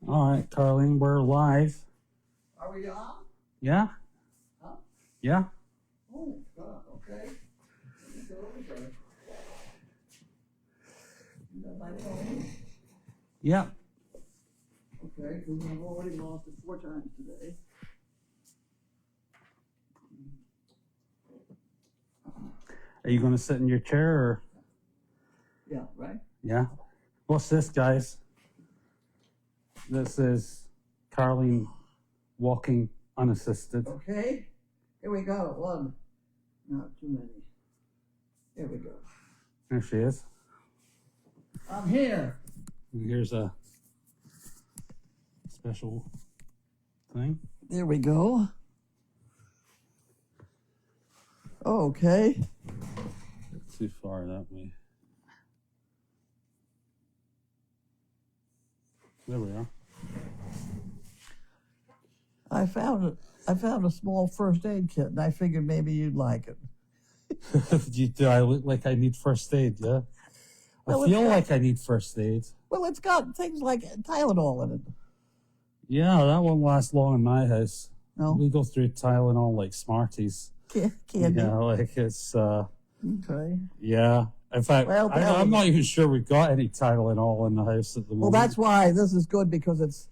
All right, Carlene, we're live. Are we on? Yeah? Huh? Yeah? Oh, God, okay. Let me go over there. You got my phone? Yeah. Okay, because I've already lost it 4 times today. Are you going to sit in your chair or? Yeah, right? Yeah. What's this, guys? This is Carlene walking unassisted. Okay, here we go. 1. Not too many. Here we go. There she is. I'm here. And here's a special thing. There we go. Okay. Too far that way. There we are. I found a small first aid kit, and I figured maybe you'd like it. Do I look like I need first aid? Yeah. Well, I feel like I need first aid. Well, it's got things like Tylenol in it. Yeah, that won't last long in my house. No? We go through Tylenol like Smarties. Candy? Yeah, like it's, Okay. yeah. In fact, Well, I'm not even sure we've got any Tylenol in the house at the Well, moment. that's why this is good, because it's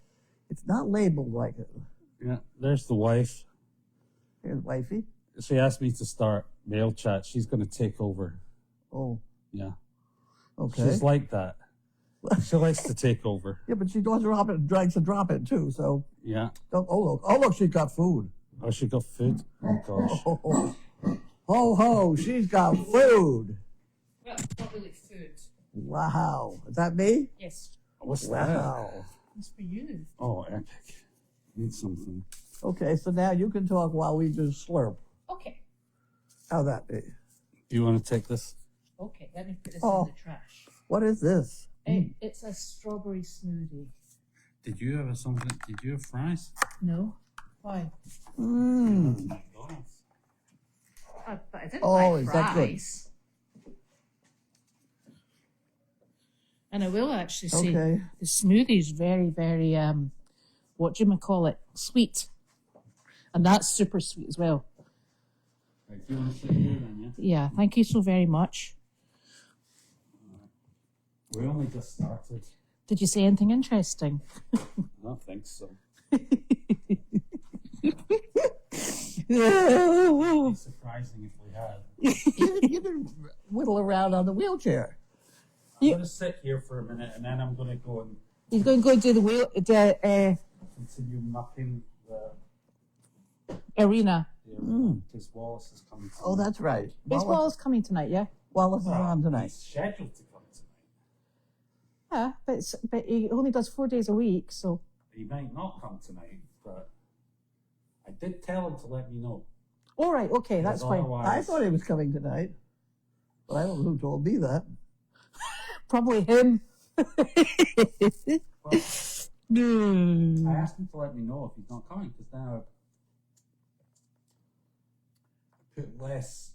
not labeled like it. Yeah, there's the wife. Here's wifey. She asked me to start MailChat. She's going to take over. Oh, Yeah. okay. She's like that. She likes to take over. Yeah, but she does drop it, likes to drop it too. So Yeah. don't. Oh look, she's got food. Oh, she got food? Oh, gosh. Ho ho, she's got food. Well, not really food. Wow, is that me? Yes, What's Wow. it's for you. that? Oh, epic. Need something. Okay, so now you can talk while we do slurp. Okay, How'd that be? Do you want to take this? okay, let me put this Oh. in the trash. What is this? It's a strawberry smoothie. Did you have something? Did you have fries? No? Why? Mmm. McDonald's. But I didn't Oh, like is that good? fries. And I will actually say Okay. the smoothie is very, very, what do you call it? Sweet. And that's super sweet as well. Right, do you want to sit here then, yeah? Yeah, thank you so very much. We only just started. Did you say anything interesting? I don't think so. It'd be surprising if we had. You can whittle around on the wheelchair. I'm going to sit here for a minute and then I'm going to go and He's going to go do the wheel, continue mucking the arena. because Wallace is coming tonight. Oh, that's right. Is Wallace, Wallace coming tonight, yeah? Wallace is on tonight. He's scheduled to come tonight. Yeah, but he only does 4 days a week, so. He might not come tonight, but I did tell him to let me know. All right, okay, that's Because fine. otherwise- I thought he was coming tonight, but I don't know who told me that. Probably him. Well, No. I asked him to let me know if he's not coming, because now I put less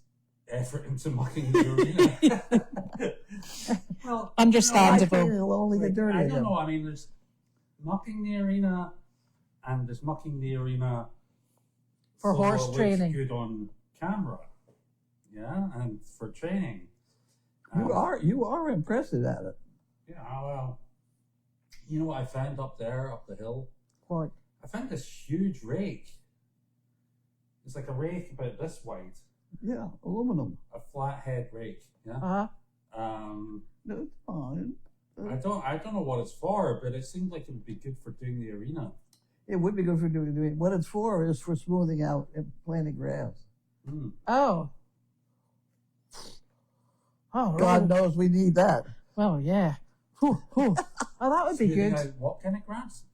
effort into mucking the arena. Well, Understandable. I think it'll only get dirty I again. don't know. I mean, there's mucking the arena, and there's mucking the arena For so horse it looks training. good on camera, yeah, and for training. You are impressive at it. Yeah, well, you know what I found up there, up the hill? What? I found this huge rake. It's like a rake about this wide, Yeah, aluminum. a flathead rake. Yeah. Uh-huh. No, it's fine. I don't know what it's for, but it seemed like it would be good for doing the arena. It would be good for doing. What it's for is for smoothing out and planting grass. Oh. Oh, God really? knows we need that. Well, yeah. Whew, whew. Oh, that would be Smoothing good. out what kind of grass?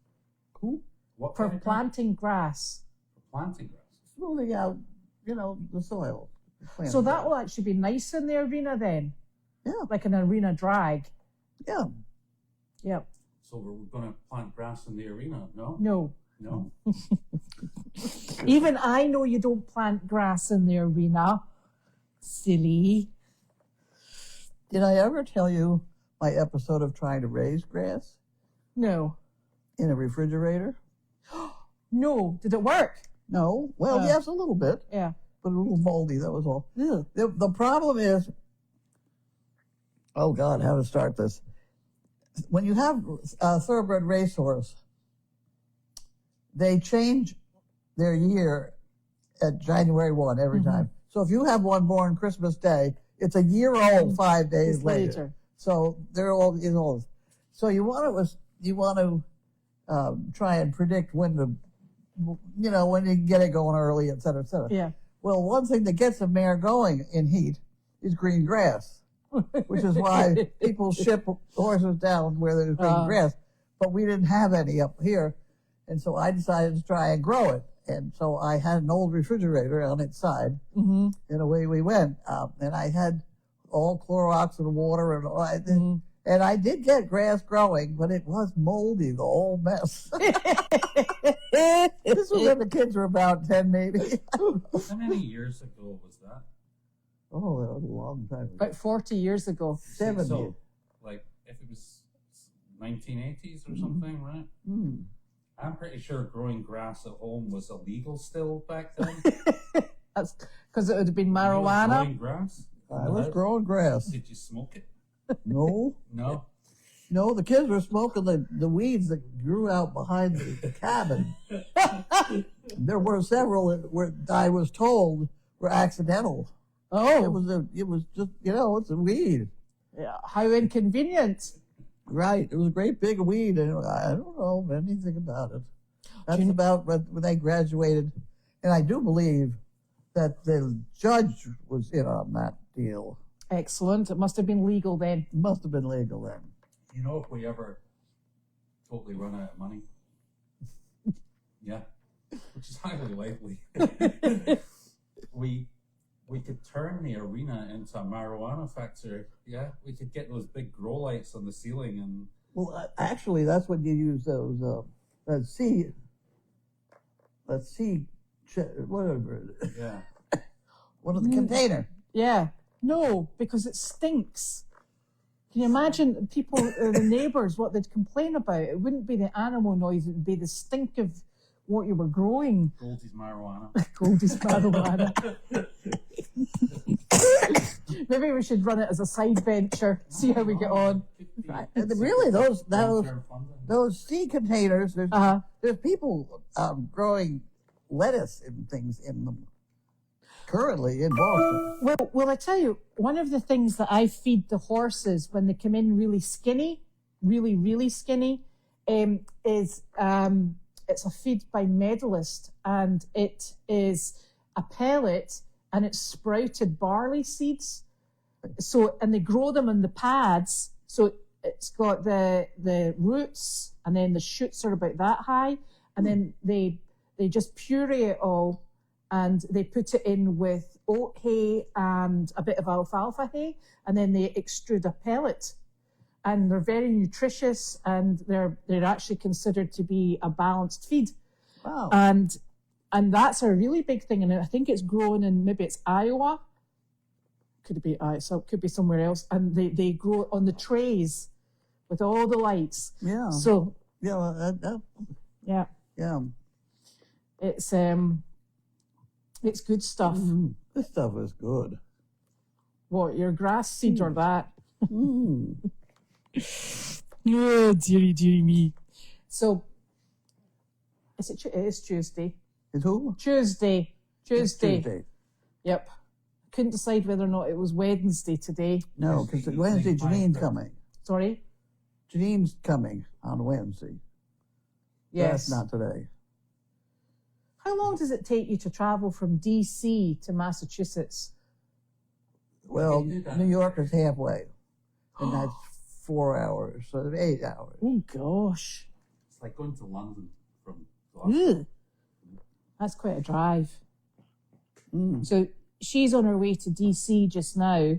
Cool. What For kind of planting grass. grass? For planting grass. Smoothing out, the soil. Planting So that grass. will actually be nice in the arena then? Yeah. Like an arena drag. Yeah. Yep. So we're going to plant grass in the arena? No. No. No. Even I know you don't plant grass in the arena. Silly. Did I ever tell you my episode of trying to raise grass? No. In a refrigerator? No. Did it work? No. Well, yes, a little bit, Yeah. but a little moldy, that was all. Ugh. The problem is, oh God, how to start this? When you have a thoroughbred racehorse, they change their year at January 1 every time. So if you have one born Christmas Day, it's a year old 5 days later. So they're all is old. So you want to try and predict when to, when you get it going early, et cetera, et cetera. Yeah. Well, one thing that gets a mare going in heat is green grass, which is why people ship horses down where there's green grass. But we didn't have any up here, and so I decided to try and grow it. And so I had an old refrigerator on its side, and away we went. And I had all Clorox and water and all. And I did get grass growing, but it was moldy, the whole mess. This was when the kids were about 10, maybe. How many years ago was that? Oh, that was a long time ago. About 40 years ago. 70. So, like, if it was 1980s or something, right? Mm. I'm pretty sure growing grass at home was illegal still back then. That's because it would have been You were marijuana. growing grass? I was growing grass. Did you smoke it? No. No. No, the kids were smoking the weeds that grew out behind the cabin. There were several that I was told were accidental. Oh. It was just, it's a weed. Yeah. How inconvenient. Right. It was a great big weed, and I don't know anything about it. That's about when they graduated. And I do believe that the judge was in on that deal. Excellent. It must have been legal then. It must have been legal then. You know, if we ever totally run out of money, yeah, which is highly likely, we could turn the arena into a marijuana factory. Yeah, we could get those big grow lights on the ceiling and. Well, actually, that's when you use those. Whatever. Yeah. One of the container. Yeah. No, because it stinks. Can you imagine people, the neighbours, what they'd complain about? It wouldn't be the animal noise, it would be the stink of what you were growing. Goldie's marijuana. Goldie's marijuana. Maybe we should run it as a side venture, see how we get on. Right. Really, those sea containers, there's people growing lettuce and things in them currently in Boston. Well, I tell you, one of the things that I feed the horses when they come in really skinny, really, really skinny, is it's a feed by Medalist, and it is a pellet, and it's sprouted barley seeds. So, and they grow them in the pads. So it's got the roots, and then the shoots are about that high, and then they just puree it all, and they put it in with oat hay and a bit of alfalfa hay, and then they extrude a pellet. And they're very nutritious, and they're actually considered to be a balanced feed. Wow. And that's a really big thing, and I think it's grown in, maybe it's Iowa. Could it be so it could be somewhere else. And they grow on the trays with all the lights. Yeah. So yeah, yeah. Yeah. It's good stuff. Mm-hmm. This stuff is good. What, your grass seed or that? Mm. Oh, dearie me. So, it is Tuesday. It's who? Tuesday. It's Tuesday. Yep. Couldn't decide whether or not it was Wednesday today. No, because Wednesday Janine's coming. Sorry? Janine's coming on Wednesday. Yes. That's not today. How long does it take you to travel from D.C. to Massachusetts? Well, New York is halfway, and that's 4 hours, so 8 hours. Oh, gosh. It's like going to London from Glasgow. Ugh. That's quite a drive. Mm. So she's on her way to D.C. just now,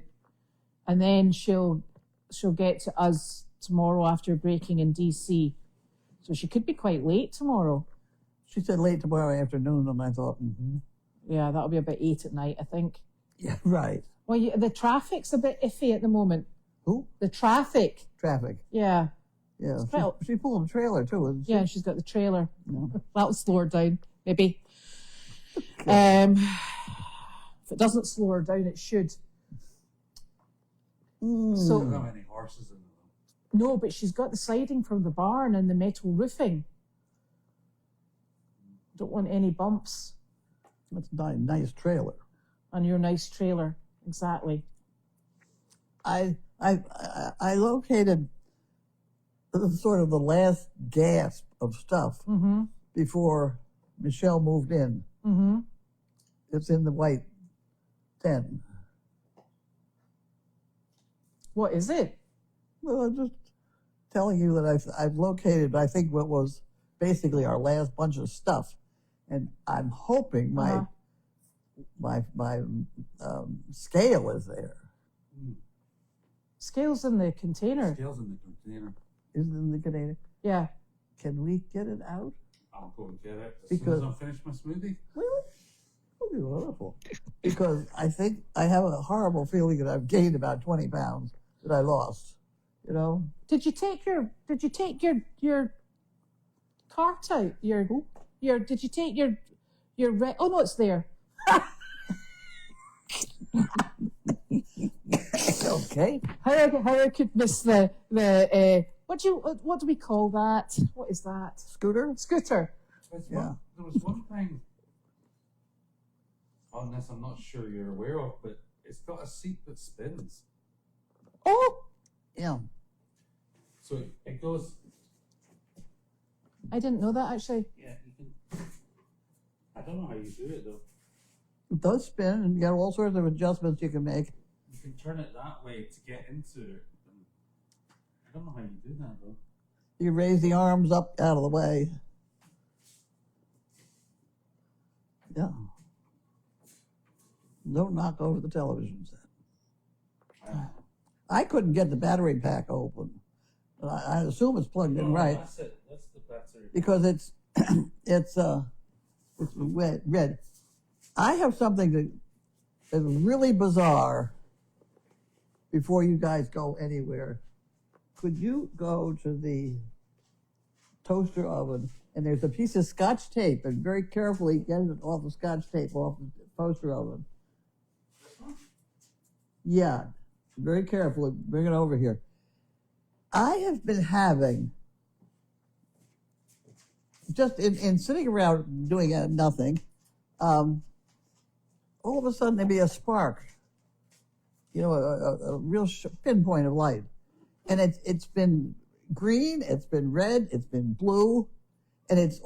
and then she'll get to us tomorrow after breaking in D.C. So she could be quite late tomorrow. She said late tomorrow afternoon, and I thought, Yeah, that'll be about 8 at night, I think. yeah, right. Well, the traffic's a bit iffy at the moment. Who? The traffic. Traffic. Yeah. Yeah, Well- she pulled a trailer too, isn't she? Yeah, she's got the trailer. Yeah. That'll slow her down, maybe. If it doesn't slow her down, it should. I So don't have any horses in it. no, but she's got the siding from the barn and the metal roofing. Don't want any bumps That's a nice trailer. on your nice trailer. Exactly. I located sort of the last gasp of stuff Mm-hmm. before Michelle moved in. Mm-hmm. It's in the white tent. What is it? Well, I'm just telling you that I've located, I think, what was basically our last bunch of stuff, and I'm hoping my scale is there. Scales in the container. Scales in the container. Is it in the container? Yeah. Can we get it out? I'll go and get it as Because- soon as I finish my smoothie. Really? That'd be wonderful. Because I think I have a horrible feeling that I've gained about 20 pounds that I lost. You know? Did you take your cart out? Did you take your oh no, it's there. Okay. How I could miss the what do we call that? What is that? Scooter? Scooter. Yeah. There was one thing on this I'm not sure you're aware of, but it's got a seat that spins. Oh, Yeah. So it goes, I didn't know that actually. yeah, you can, I don't know how you do it though. It does spin, and you got all sorts of adjustments you can make. You can turn it that way to get into it. And I don't know how you do that though. You raise the arms up out of the way. Yeah. Don't knock over the television set. I couldn't get the battery pack open. But I assume it's plugged in right That's it. That's the battery. because it's it's red. I have something that is really bizarre. Before you guys go anywhere, could you go to the toaster oven and there's a piece of Scotch tape and very carefully get it off the Scotch tape off the toaster oven. Yeah, very carefully. Bring it over here. I have been having, just in sitting around doing nothing, all of a sudden there'd be a spark, you know, a real pinpoint of light. And it's been green, it's been red, it's been blue, and it's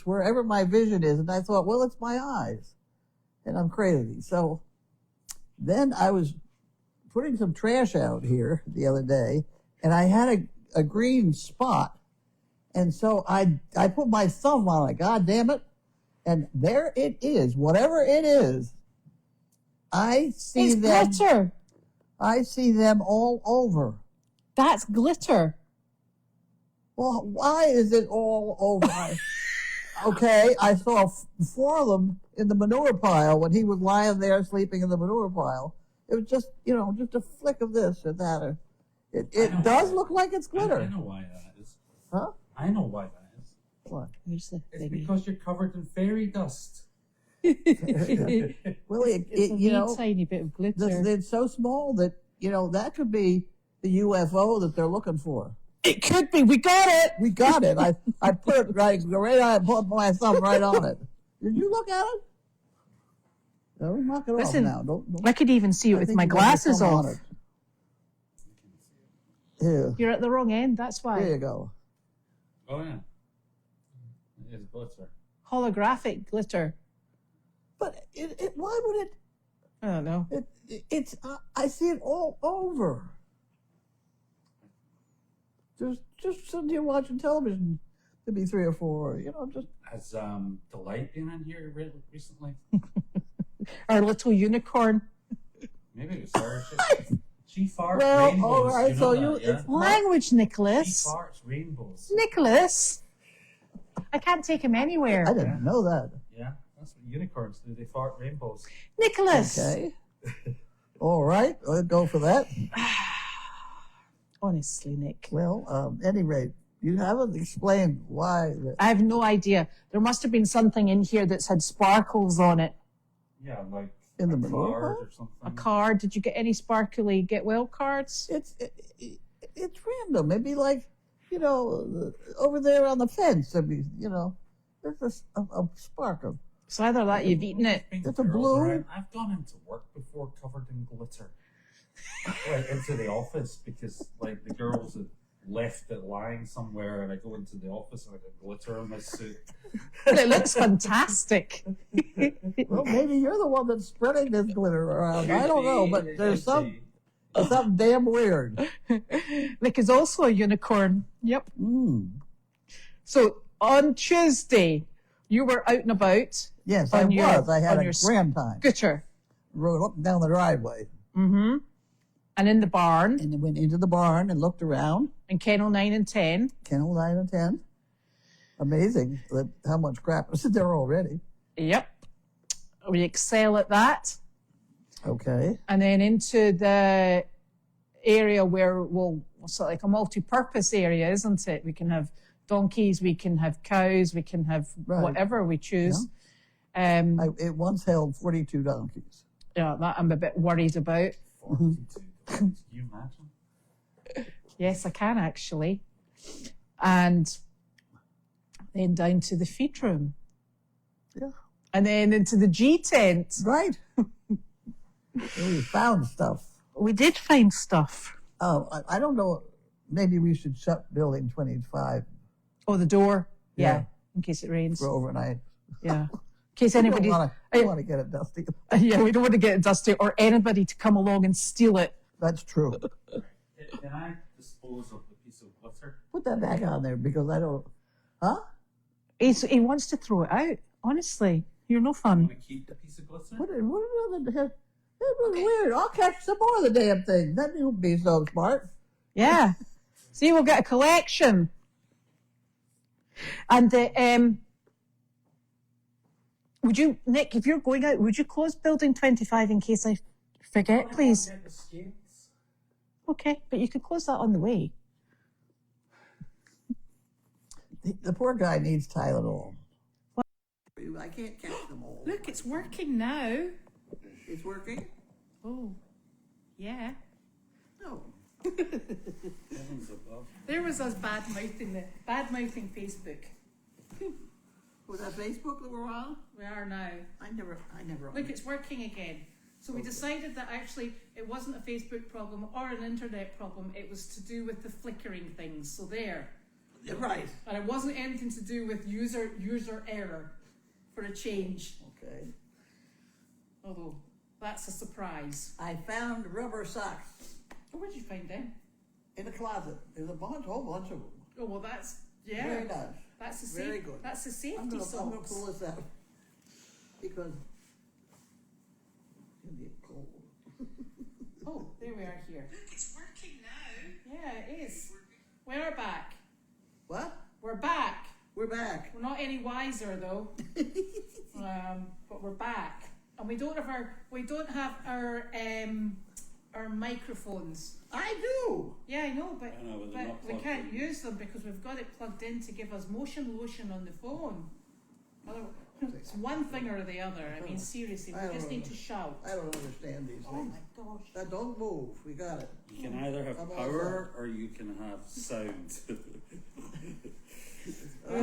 wherever my vision is. And I thought, well, it's my eyes, and I'm crazy. So then I was putting some trash out here the other day, and I had a green spot. And so I put my thumb on it, God damn it, and there it is, whatever it is. I see It's them. glitter. I see them all over. That's glitter. Well, why is it all over? Okay, I saw 4 of them in the manure pile when he was lying there sleeping in the manure pile. It was just, just a flick of this or that. Or it does look like it's glitter. I know why that is. Huh? I know why that is. What? Here's the It's thingy. because you're covered in fairy dust. Well, It's a wee tiny bit of glitter. it's so small that, that could be the UFO that they're looking for. It could be. We got it. We got it. I put it right on, put my thumb right on it. Did you look at it? Don't knock it Listen, off now. Don't, I could even see it I with think my you got your glasses thumb off. on it. Here, You're at the wrong end. That's there why. you go. Oh yeah. It is glitter. Holographic glitter. But why would it? I don't know. It's I see it all over. Just sitting here watching television. There'd be 3 or 4. Just Has the light been in here recently? Our little unicorn. Maybe it was her. She farts well. rainbows. All right. You So know you, that, yeah? it's Language, She Nicholas. farts rainbows. Nicholas. I can't take him anywhere. I didn't know that. Yeah, that's what unicorns do. They fart rainbows. Nicholas. Okay. All right. I'll go for that. Honestly, Nick. Well, any rate, you haven't explained why. I have no idea. There must have been something in here that's had sparkles on it. Yeah, like In the a manure card pile? or something. A card. Did you get any sparkly get well cards? It's random. Maybe like, over there on the fence. I mean, there's a sparkle. It's either that you've eaten it. It's a blue. I've gone into work before covered in glitter. Like into the office because like the girls had left it lying somewhere, and I go into the office and I got glitter on my suit. And it looks fantastic. Well, maybe you're the one that's spreading this glitter around. I don't know, but there's something damn weird. Nick is also a unicorn. Yep. Mm. So on Tuesday, you were out and about. Yes, I On your- was. I had on a your grand time. Scooter. Rode up and down the driveway. Mm-hmm. And in the barn, And then went into the barn and looked around. in kennel 9 and 10. Kennel 9 and 10. Amazing how much crap is there already. Yep. We excel at that. Okay. And then into the area where it's like a multi-purpose area, isn't it? We can have donkeys, we can have cows, we can have Right. whatever we choose. It once held 42 donkeys. Yeah, that I'm a bit worried about. 42. Can you imagine? Yes, I can actually. And then down to the feed room. Yeah. And then into the G tent. Right. We found stuff. We did find stuff. Oh, I don't know. Maybe we should shut building 25 Oh, the door. Yeah. Yeah. In case it rains. for overnight. Yeah. In case We anybody. don't want to get it dusty. Yeah, we don't want to get it dusty or anybody to come along and steal it. That's true. Can I dispose of the piece of glitter? Put that back on there because I don't. Huh? He wants to throw it out. Honestly, you're no I'm fun. going to keep the piece of glitter. What that was weird. I'll catch some more of the damn thing. That won't be so smart. Yeah. See, we'll get a collection. And would you, Nick, if you're going out, would you close building 25 in case I forget, please? Get the skates. Okay, but you could close that on the way. The poor guy needs Tylenol. I can't catch them all. Look, it's working now. It's working? Oh, yeah. No. Heavens above. There was us bad mouthing Facebook. Was that Facebook that we're on? We are now. I never. Look, it's working again. So we decided that actually it wasn't a Facebook problem or an internet problem. It was to do with the flickering things. So there. Right. And it wasn't anything to do with user error for a change. Okay. Although that's a surprise. I found rubber socks Oh, where'd you find them? in the closet. There's a whole bunch of them. Oh well, that's Very nice. That's a Very good. That's a I'm safety gonna socks. pull this out because it's gonna get cold. Oh, there we are here. It's working now. Yeah, it is. We're back. What? We're back. We're back. We're not any wiser though. But we're back, and we don't have our microphones. I do. Yeah, I know, but, I know, but they're not we plugged can't in. use them because we've got it plugged in to give us motion lotion on the phone. It's one thing or the other. I mean, seriously, I we don't just need know. to shout. I don't understand these Oh things. my gosh. Now don't move. We got it. You can either have I'm all power or you can have sound. You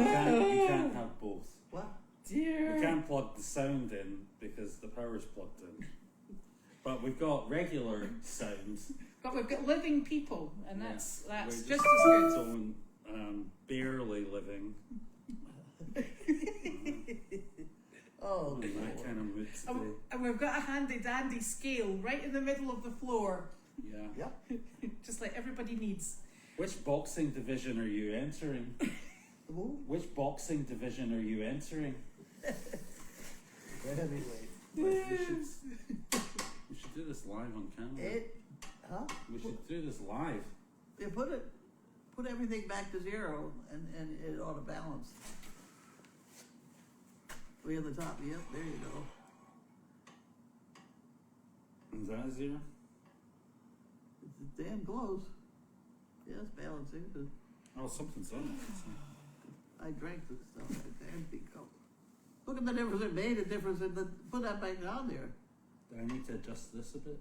can't have both. What? Dear. We can't plug the sound in because the power's plugged in. But we've got regular sound. But we've got living people, and Yeah. that's We're just as good. someone barely living Oh, in that kind of mood today. And we've got a handy dandy scale right in the middle of the floor, Yeah. yep. just like everybody needs. Which boxing division are you entering? The move. Which boxing division are you entering? The heavyweight. We should do this live on camera. Huh? We should do this live. They put everything back to zero, and it ought to balance. Way on the top. Yep. There you go. Is that zero? It's damn close. Yes, balancing. Oh, something's on it. I drank the stuff at the empty cup. Look at the difference it made, a difference in the, put that back down there. Do I need to adjust this a bit?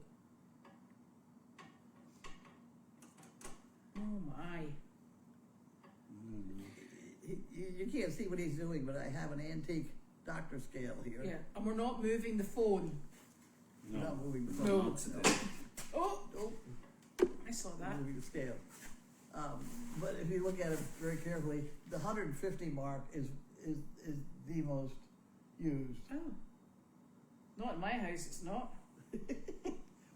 Oh my. You can't see what he's doing, but I have an antique doctor scale here. Yeah, and we're not moving the phone. No. Not moving the No. Not today. Oh, Nope. I saw that. Moving the scale. But if you look at it very carefully, the 150 mark is the most used. Oh. Not in my house, it's not.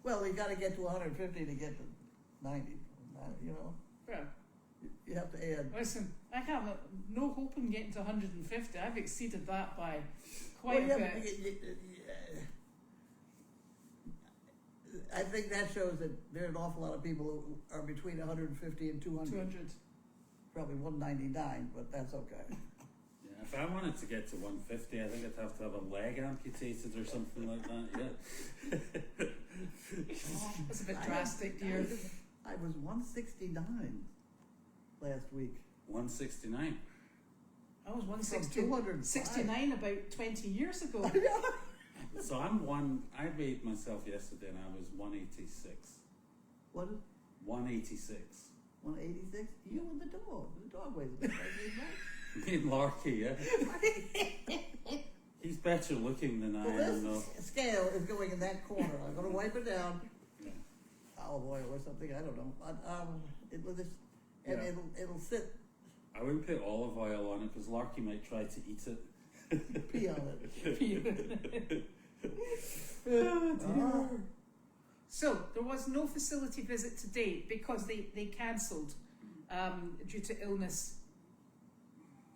Well, you got to get to 150 to get to 90. You know, Well, you have to add. listen, I have no hope in getting to 150. I've exceeded that by Well, quite a yeah, bit. but I think that shows that there are an awful lot of people who are between 150 and 200. 200. Probably 199, but that's okay. Yeah, if I wanted to get to 150, I think I'd have to have a leg amputated or something like that. Yeah. Oh, that's a bit drastic, dear. I was 169 last week. 169. I was From 169 205. about 20 years ago. So I weighed myself yesterday and I was 186. What is 186. 186? You and the dog. The dog weighs a bit like Me and Larky, yeah. He's better looking than I well, am, though. this scale is going in that corner. I'm going to wipe it down. Yeah. Olive oil or something. I don't know. And Yeah. it'll sit. I wouldn't put olive oil on it because Larky might try to eat it. Pee on it. Oh, dear. Ah. So there was no facility visit to date because they cancelled due to illness.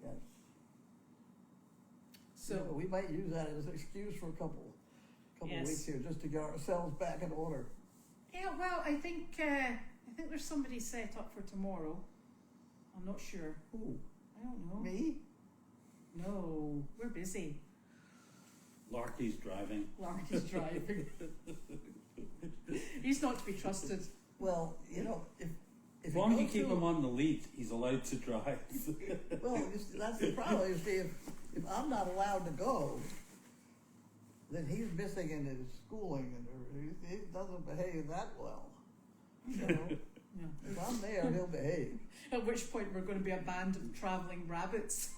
Yes. So Yeah, we might use that as an excuse for a couple Yes. weeks here, just to get ourselves back in order. yeah, well, I think there's somebody set up for tomorrow. I'm not sure. Ooh, I don't know. me? No, we're busy. Larky's driving. Larky's driving. He's not to be trusted. Well, you know, if As you long as go you keep to- him on the lead, he's allowed to drive. Well, that's the problem. You see, if I'm not allowed to go, then he's missing in his schooling, and he doesn't behave that well. You know, Yeah. if I'm there, he'll behave. At which point we're going to be a band of travelling rabbits.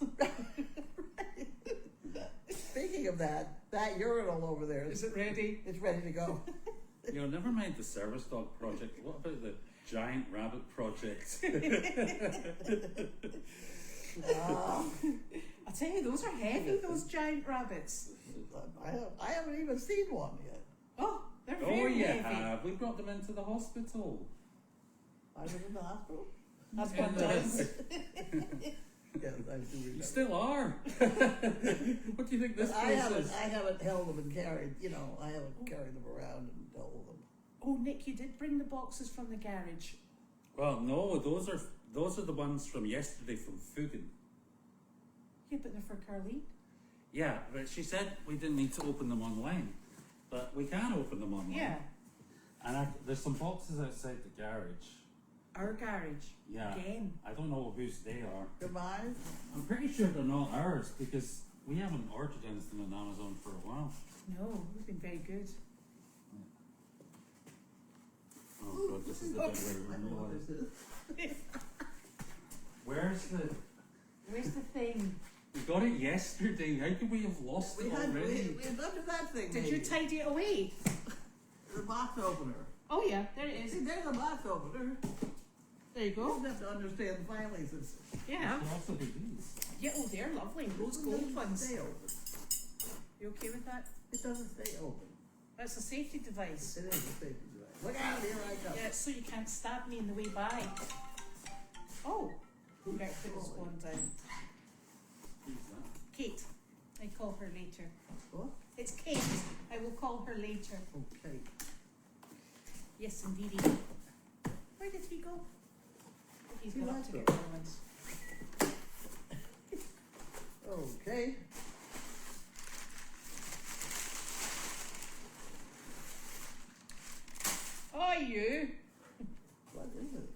Speaking of that urinal over there, Is it ready? it's ready to go. You know, never mind the service dog project. What about the giant rabbit project? I tell you, those are heavy, those giant rabbits. I haven't even seen one yet. Oh, they're Oh, very you heavy. have. We brought them into the hospital. I was in the hospital. That's And, what does. Yes, I do remember. You still are. What do you think this But place is? I haven't held them and carried. You know, I haven't carried them around and dealt with them. Oh, Nick, you did bring the boxes from the garage. Well, no, those are the ones from yesterday from Fugan. Yeah, but they're for Carlene. Yeah, but she said we didn't need to open them online, but we can open them online. Yeah, And there's some boxes outside the garage. our garage. Yeah. Again. I don't know whose they are. Goodbye. I'm pretty sure they're not ours because we haven't ordered anything on Amazon for a while. No, we've been very good. Oh god, this is the bit where I we know what realize. this is. Where's the? Where's the thing? We got it yesterday. How could we have lost We it had already? look at that thing. Did you maybe. tidy it away? The box opener? Oh yeah, there it See, is. there's a box opener. There you You go. don't have to understand the finances. Yeah. We also do these. Yeah, oh, they're lovely. Those gold ones. Stay open. You okay with that? It doesn't stay open. That's a safety device. It is a safety device. Look out! Here I come. Yeah, so you can't stab me in the way by. Oh, we better put this one down. Who's that? Kate. I call her later. What? It's Kate. I will call her later. Okay. Yes, indeedy. Where did he go? He's He gone up left to it. get more ones. Okay. Oh, you. What is it?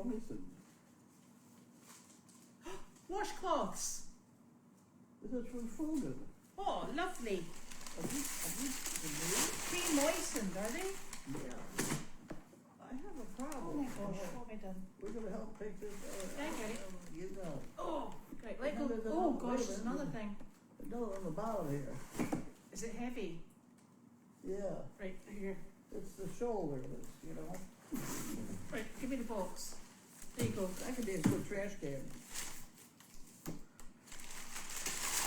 August and Washcloths. this is from Fugan. Oh, lovely. Are these the new? Pre-moistened, are they? Yeah. I have a problem. Oh my gosh, what have I done? We're gonna help take this out. I get it. You know. Oh, right, let No, go. there's Oh another- gosh, wait a there's minute. another thing. Another on the bottom here. Is it heavy? Yeah. Right, here. It's the shoulder, that's, you know. Right, give me the box. There you go. That could be a good trash can.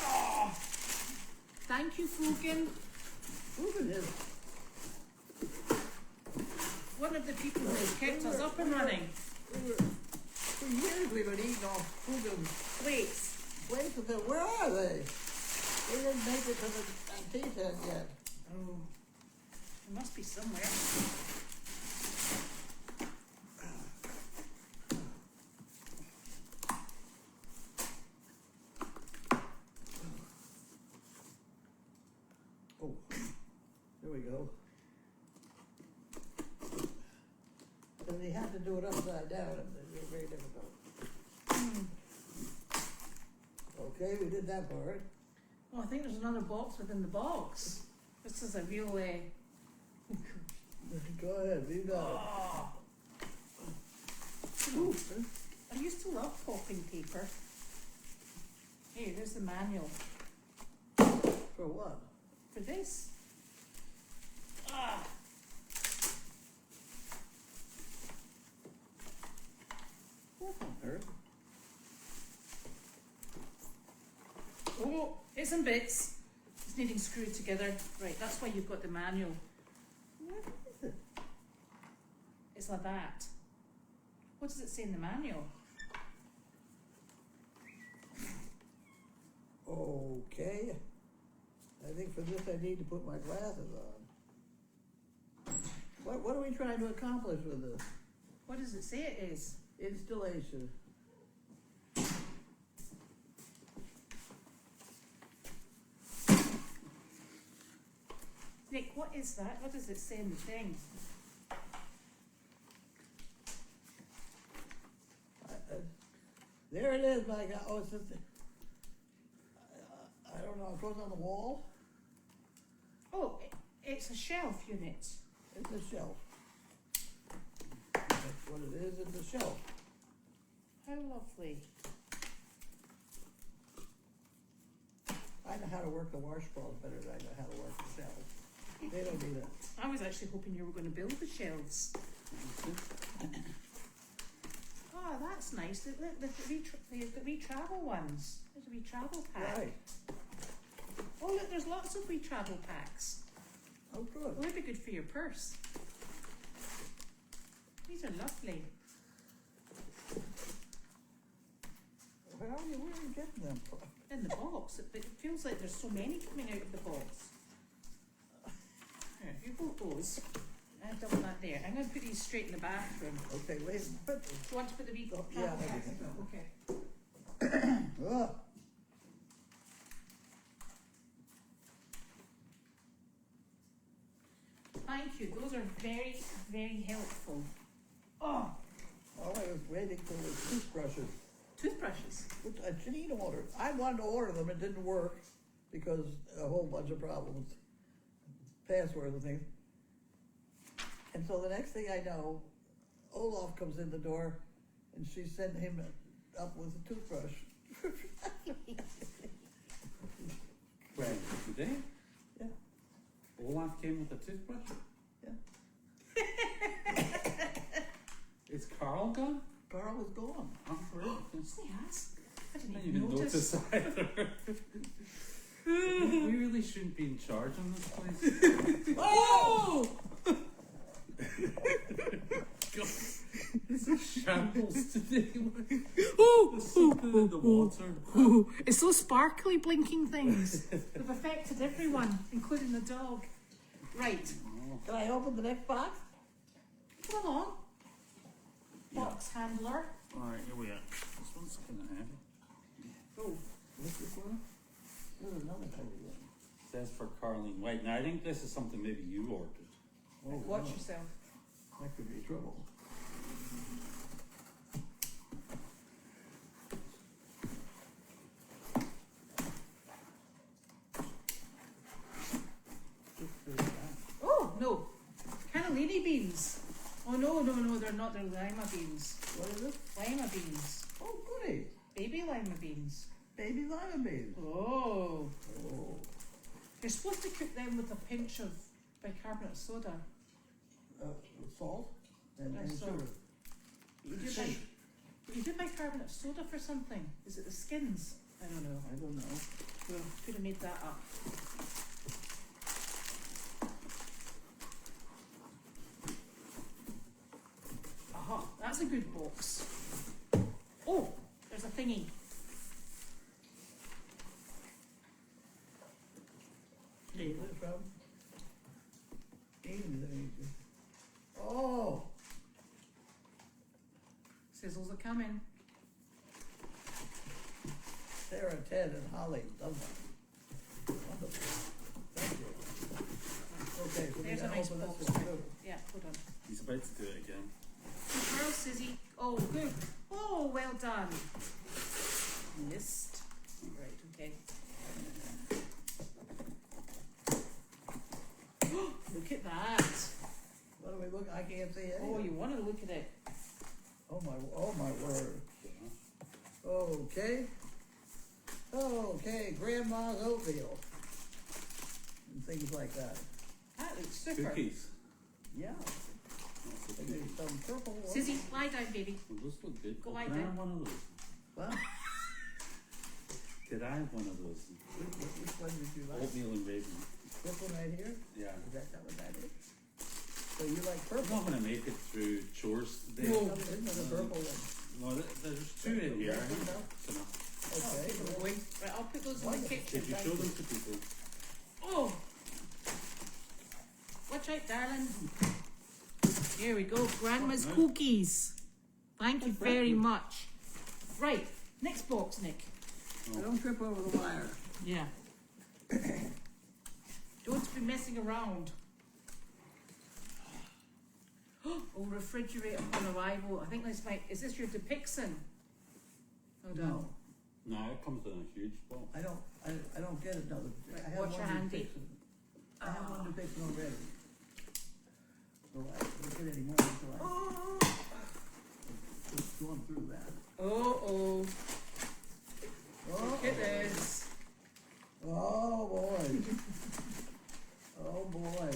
Oh, thank you, Fugan. Fugan is. One of the people who has kept us up and running. For years we've been eating off Fugan's Plates. plates, but where are they? They didn't make it to the tea tent yet. Oh, it must be somewhere. Oh, there we go. And they had to do it upside down, and it was very difficult. Okay, we did that part. Oh, I think there's another box within the box. This is a real Go ahead, leave that. Oh. Ooh, I used to love popping paper. Hey, there's the manual for what? for this. Ah. What on earth? Oh, it's in bits. It's needing screwed together. Right, that's why you've got the manual. What is it? It's like that. What does it say in the manual? Okay. I think for this I need to put my glasses on. What are we trying to accomplish with this? What does it say it is? Installation. Nick, what is that? What does it say in the thing? There it is, my God. Oh, it's just, I don't know, it goes on the wall. Oh, it's a shelf unit. It's a shelf. That's what it is, it's a shelf. How lovely. I know how to work the washcloths better than I know how to work the shelves. They don't need it. I was actually hoping you were going to build the shelves. Oh, that's nice. They've got wee travel ones. There's a wee travel pack. Right. Oh, look, there's lots of wee travel packs. Oh, Well, good. they'd be good for your purse. These are lovely. Where are you getting them from? In the box. It feels like there's so many coming out of the box. Here, you hold those. I double that there. I'm going to put these straight in the bathroom. Okay, wait, but, Do you want to put the wee yeah, travel packs? everything. Okay. ugh. Thank you. Those are very, very helpful. Oh, All I was waiting for was toothbrushes, toothbrushes. which Janine ordered. I wanted to order them, it didn't work because a whole bunch of problems, passwords and things. And so the next thing I know, Olaf comes in the door and she sent him up with a toothbrush. When? Today? Yeah, Olaf came with a toothbrush? yeah. Is Carl gone? Carl was gone. Oh, for real? Yes. I I didn't didn't even even notice. notice either. We really shouldn't be in charge on this place. Oh! God, this is shambles today. Oh! There's something in the water. Ooh, it's those sparkly blinking things. They've affected everyone, including the dog. Right, Can I open the next box? come along. Box handler. Alright, here we are. This one's kind of heavy. Oh, what's this one? There's another heavy one. Says for Carlene White. Now I think this is something maybe you ordered. Oh, Watch no. yourself. That could be trouble. Oh no, they're not. They're lima beans. What is it? Lima beans. Oh, goody. Baby lima beans. Baby lima beans. Oh. Oh. You're supposed to cook them with a pinch of bicarbonate soda. Salt and Salt. sugar. You do bicarbonate soda for something? Is it the skins? I don't know. I don't know. Well, could have made that up. Aha, that's a good box. Oh, there's a thingy. Hey, is it from? Oh, Sizzles are coming. Sarah, Ted, and Holly, love that. Wonderful. Thank you. Okay, so we There's a gotta nice open box. this one too. Yeah, hold on. He's about to do it again. Good girl, Sizzy. Oh, good. Oh, well done. Missed. Right, okay. Look at that. What do we look? I can't see it. Oh, you want to look at it. Oh my word. Okay. Okay, grandma's oatmeal. And things like that. That looks super. Cookies. Yeah. That's a And there's cookie. some purple ones. Sizzy, lie down, baby. Well, those look good. Go Can lie I have down. one of those? Well, Could I have one of those? which one did you like? Oatmeal and raisin. This one right here? Yeah. Is that what that is? So you like I'm purple? not going to make it through chores today. No. Isn't it a purple one? No, there's two in here. That's enough? That's enough. Okay. Oh, right, I'll put those in the Wonderful. kitchen. Did you show them to people? Oh! Watch out, darling. Here we go. Grandma's Oh, nice. cookies. Thank you That's very very good. much. Right, next box, Nick. Don't trip over the wire. Yeah. Don't be messing around. Oh, refrigerator upon arrival. I think this might. Is this your Depixon? Hold on. No, No, it comes in a huge box. I don't get it. No, Right, I have watch one your handy. Depixon. I have one Depixon already. So I don't get any more until I Oh, just going through that. oh. Oh, Look at this. oh boy. Oh boy.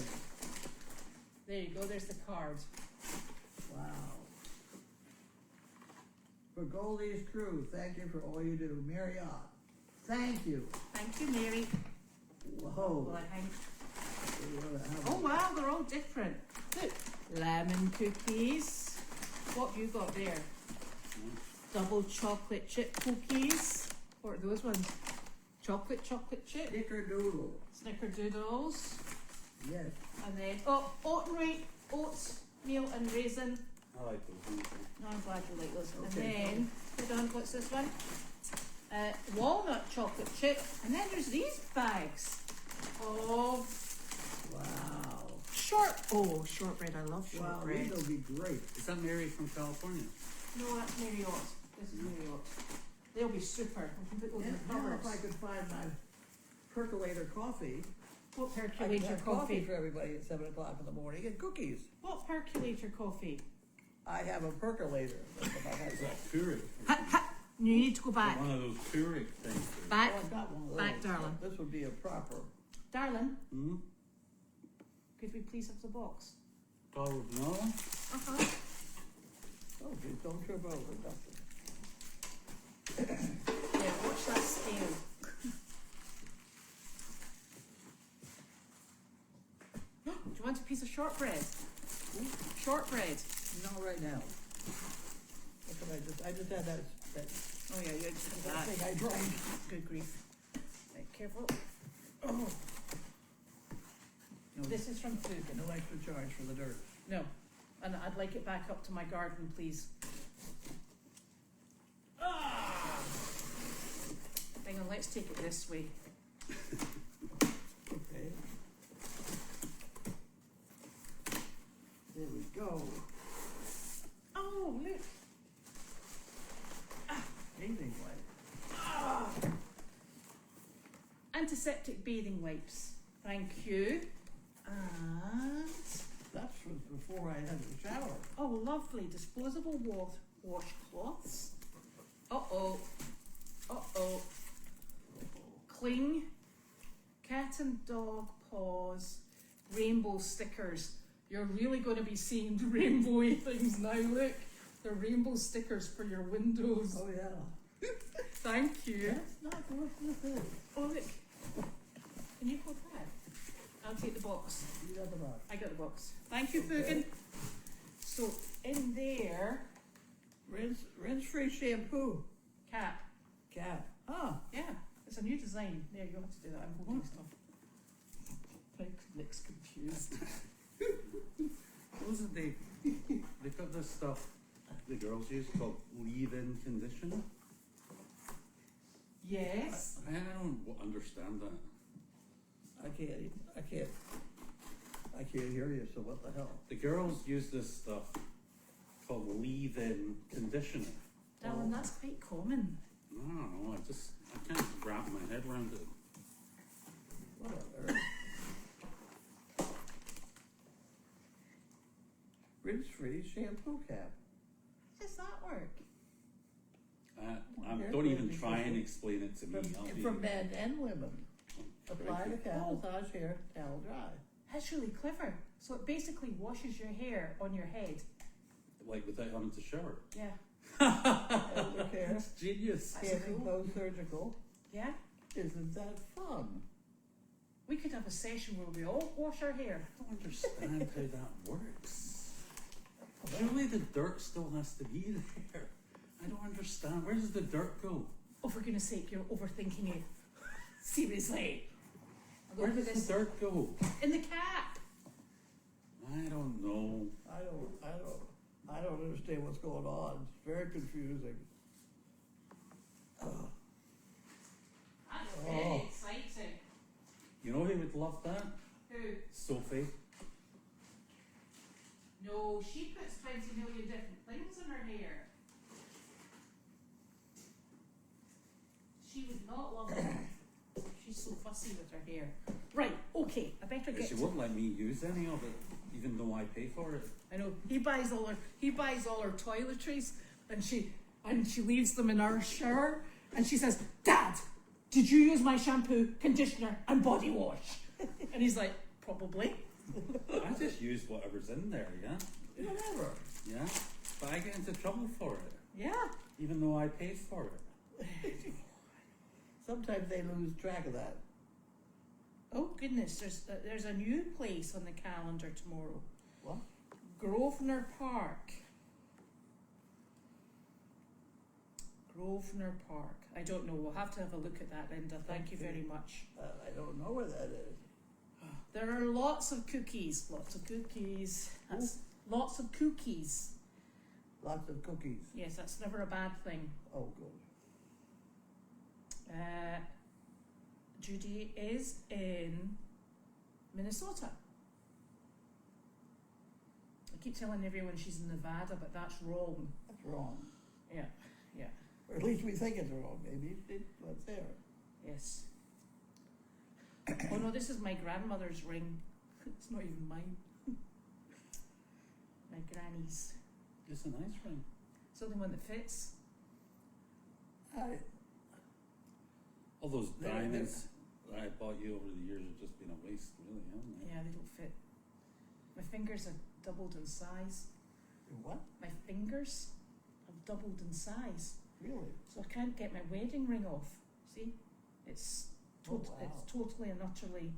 There you go. There's the card. Wow. For Goldie's crew, thank you for all you do. Marriott, thank you. Thank you, Mary. Whoa. Well, I hang. How- Oh wow, they're all different. Look, lemon cookies. What have you got there? Double chocolate chip cookies. What are those ones? Chocolate chip. Snickerdoodle. Snickerdoodles. Yes. And then, oatmeal and raisin. I like those ones. No, I'm glad you like those. Okay. And then, hold on, what's this one? Walnut chocolate chip. And then there's these bags of Wow. shortbread. I love Wow, shortbread. these will be great. Is that Mary from California? No, that's Marriott. This is Marriott. They'll be super. We can put those in And the now cupboards. if I could find my percolator coffee, What I could percolator have coffee coffee? for everybody at 7 o'clock in the morning and cookies. What percolator coffee? I have a percolator. That's what I have. Is that Keurig? You need to go back. One of those Keurig things. Back. Oh, I've got one of those. Back, darling. This would be a proper. Darling, Hmm? could we please have the box? $1 no? Uh-huh. Oh, geez, don't trip over it, Doctor. Yeah, watch that scale. Do you want a piece of shortbread? Shortbread. Not right now. What can I just had that Oh yeah, you just that that. thing I drank. Good grief. Right, careful. Oh. No, This is from food. no extra charge for the dirt. No. And I'd like it back up to my garden, please. Ah! Hang on, let's take it this way. Okay. There we go. Oh, look. Bathing wipe. Ah! Antiseptic bathing wipes. Thank you. And That's was before I had the shower. Oh, lovely. Disposable washcloths. Uh-oh. Uh-oh. Cling. Cat and dog paws. Rainbow stickers. You're really going to be seeing rainbowy things now. Look. They're rainbow stickers for your windows. Oh, yeah. Thank you. That's not what this is. Oh, look. Can you hold that? I'll take the box. You got the box. I got the box. Thank you, Okay. Fugan. So, in there, Rinse-free shampoo. cap. Cap. Ah, Yeah, it's a new design. There, you don't have to do that. I'm holding stuff. Nick's confused. Those are they got this stuff the girls use called leave-in conditioner. Yes. I don't understand that. I can't hear you, so what the hell? The girls use this stuff called leave-in conditioner. Darling, that's quite common. I don't know, I can't wrap my head around it. What on earth? Rinse-free shampoo cap. How does that work? Don't even try and explain it to me. For men and women. Apply the cap, Oh. massage hair, towel dry. That's really clever. So it basically washes your hair on your head. Like without having to shower. Yeah. Elder care, That's genius. That's standing cool. post-surgical. Yeah. Isn't that fun? We could have a session where we all wash our hair. I don't understand how that works. Surely the dirt still has to be there. I don't understand. Where does the dirt go? Oh, for goodness sake, you're overthinking it. Seriously. I'll go Where for does this the dirt go? in the cap. I don't know. I don't understand what's going on. It's very confusing. That's Oh. very exciting. You know who would love that? Who? Sophie. No, she puts 20 million different things in her hair. She would not love it. She's so fussy with her hair. Right, okay, I better But get she to... won't let me use any of it, even though I pay for it. I know, he buys all her toiletries and she leaves them in our shower and she says, Dad, did you use my shampoo, conditioner and body wash? And he's like, probably. I just use whatever's in there, yeah? Whatever. Yeah? But I get into trouble for it, Yeah. even though I paid for it. Sometimes they lose track of that. Oh goodness, there's a new place on the calendar tomorrow. What? Grosvenor Park. Grosvenor Park. I don't know. We'll have to have a look at that, Linda. Thank you very much. I don't know where that is. There are lots of cookies. Lots of cookies. That's lots of cookies. Lots of cookies. Yes, that's never a bad thing. Oh, good. Judy is in Minnesota. I keep telling everyone she's in Nevada, but that's wrong. That's wrong. Yeah, yeah, Or at least we think it's wrong. Maybe it's what's there. yes. Oh no, this is my grandmother's ring. It's not even mine. My granny's. It's a nice ring. It's the only one that fits. All those They're- diamonds that I bought you over the years have just been a waste, really, haven't they? Yeah, they don't fit. My fingers have doubled in size. What? My fingers have doubled in size. Really? So I can't get my wedding ring off. See? It's Oh, wow. it's totally and utterly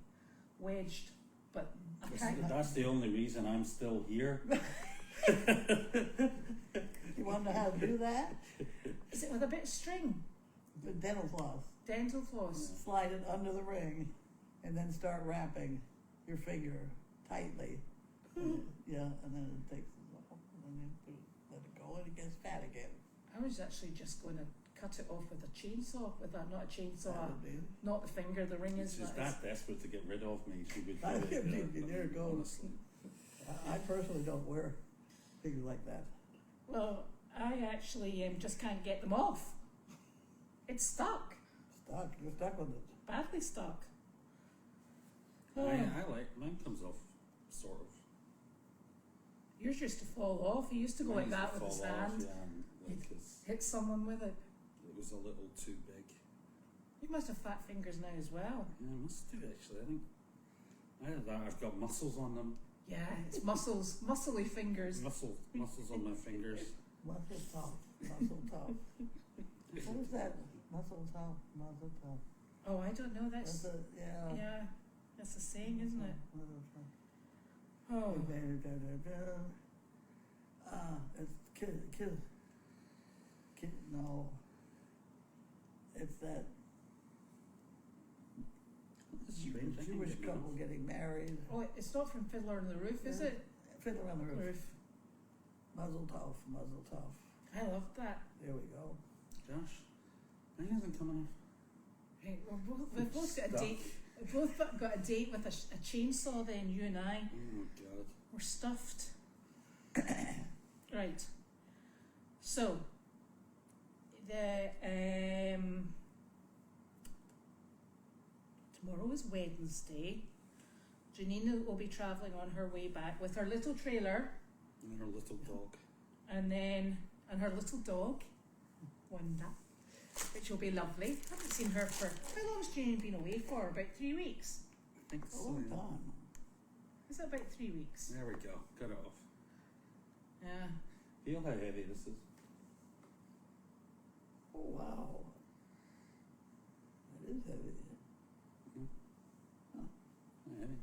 wedged. But I can't. That's the only reason I'm still here. You want to know how to do that? Is it with a bit of string? The dental floss. Dental floss. Slide it under the ring, and then start wrapping your finger tightly. Yeah, and then it takes it off, and then you let it go, and it gets fat again. I was actually just going to cut it off with a chainsaw. With that, not a chainsaw, That would be- not the finger. The ring is. She's that is- that desperate to get rid of me, she would I really think do it, there it goes. honestly. I personally don't wear things like that. Well, I actually just can't get them off. It's stuck. Stuck. You're stuck with it. Badly stuck. I like, mine comes off, sort of. Yours used to fall off. He used to go like that with his hand. Yeah, and, like, Hit someone with it. it was a little too big. You must have fat fingers now as well. Yeah, I must do actually. I think I have that. I've got muscles on them. Yeah, it's muscles, muscly fingers. Muscles on my fingers. Muscle top, muscle top. What is that? Muscle top, muscle top. Oh, I don't know. That's Yeah. yeah, that's a saying, isn't it? Muscle top. Oh, It's no. It's that It's strange. I think Jewish you couple know. getting married. oh, it's not from Fiddler on the Roof, is it? Fiddler on the Roof. Roof. Muzzle tough, muzzle tough. I love that. There we go. Gosh, mine isn't coming off. Right, we've both got a date. We've both got a date with a chainsaw. Then you and I, Oh my god. we're stuffed. Right. So the tomorrow is Wednesday. Janina will be travelling on her way back with her little trailer, And her little dog. and her little dog, Wanda, which will be lovely. I haven't seen her for how long has Janina been away for? About 3 weeks. I think A so. long Yeah. time. Is it about 3 weeks? There we go. Got it off. Yeah. Feel how heavy this is. Oh wow. That is heavy. Not heavy.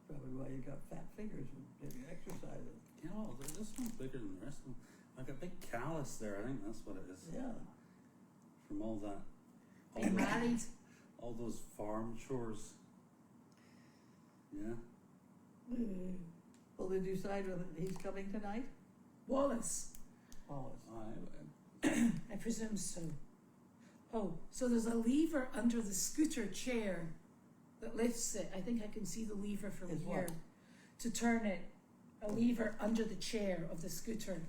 Probably why you got fat fingers from getting exercising. Yeah, well, this one's bigger than the rest of them. Like a big callus there. I think that's what it is. Yeah. From all that. All, Being married. all those farm chores. Yeah. Well, did you decide whether he's coming tonight? Wallace. Oh, I presume so. Oh, so there's a lever under the scooter chair that lifts it. I think I can see the lever from Is here. what? To turn it. A lever under the chair of the scooter.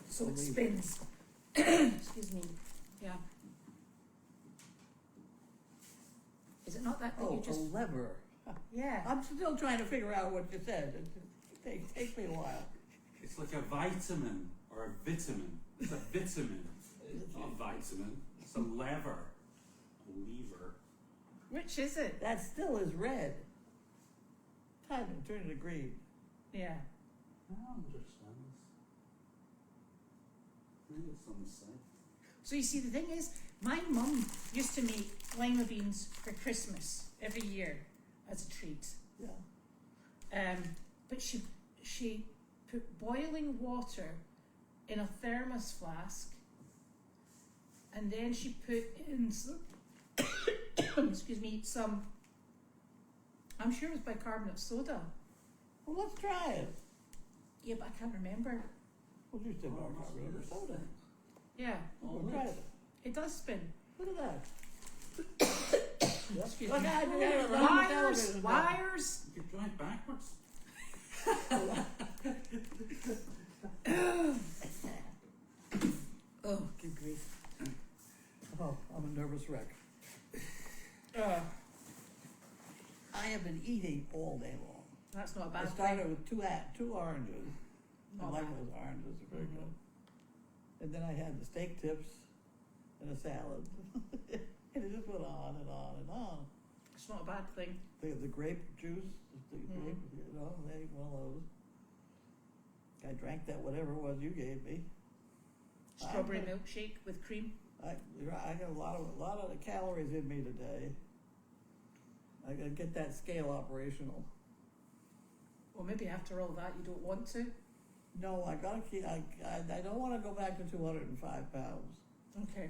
So A it lever. spins. Excuse me. Yeah. Is it not that oh, you just... a lever. Yeah. I'm still trying to figure out what you said. It takes me a while. It's like a vitamin or a vitamin. It's a vitamin. It's not a vitamin. It's a lever. A lever. Which is it? That still is red. Time to turn it to green. Yeah. I don't understand this. I think it's on the side. So you see, the thing is, my mum used to make lima beans for Christmas every year as a treat. Yeah. But she put boiling water in a thermos flask, and then she put in some, excuse me, some, I'm sure it was bicarbonate soda. Well, let's try it. Yeah, but I can't remember. Well, you said no carbonate soda. Yeah, We'll try it. it does spin. Look at that. Excuse Look me. at that. Wires, wires. You could drive backwards. Oh, good grief. Oh, I'm a nervous wreck. Uh, I have been eating all day long. that's not a I bad started thing. with two oranges. Not I like bad. those oranges, they're very Mhm. good. And then I had the steak tips and a salad. And it just went on and on and on. It's not a bad thing. The grape juice, the grape, you know, I ate one of those. I drank that whatever it was you gave me. Strawberry I'm- milkshake with cream. I got a lot of the calories in me today. I gotta get that scale operational. Well, maybe after all that, you don't want to. No, I gotta keep. I don't want to go back to 205 pounds, Okay.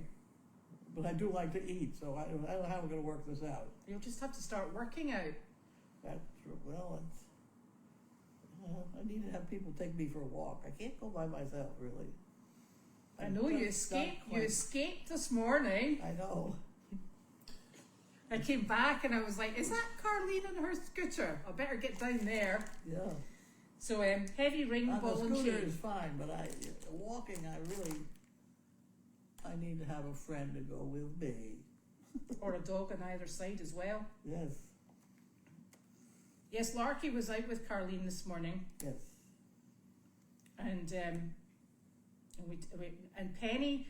but I do like to eat, so I don't know how we're gonna work this out. You'll just have to start working out. That's well, it's. I need to have people take me for a walk. I can't go by myself, really. I know you escaped. You escaped this morning. I know. I came back and I was like, "Is that Carlene on her scooter? I better get down there." Yeah. So, heavy rain, On ball the and scooter chain. is fine, but walking. I need to have a friend to go with me. Or a dog on either side as well. Yes. Yes, Larky was out with Carlene this morning, Yes. and Penny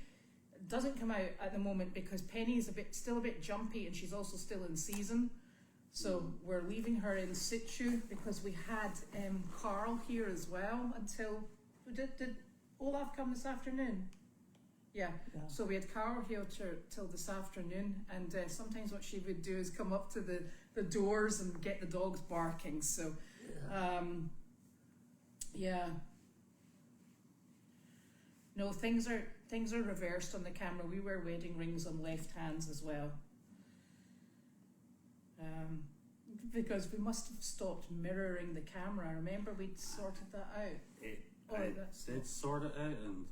doesn't come out at the moment because Penny is still a bit jumpy, and she's also still in season. So we're leaving her in situ because we had Carl here as well until did Olaf come this afternoon? Yeah. So we had Carl here till this afternoon, and sometimes what she would do is come up to the doors and get the dogs barking. So, yeah. No, things are reversed on the camera. We wear wedding rings on left hands as well. Because we must have stopped mirroring the camera. Remember, we'd sorted that out. I did sort it out, and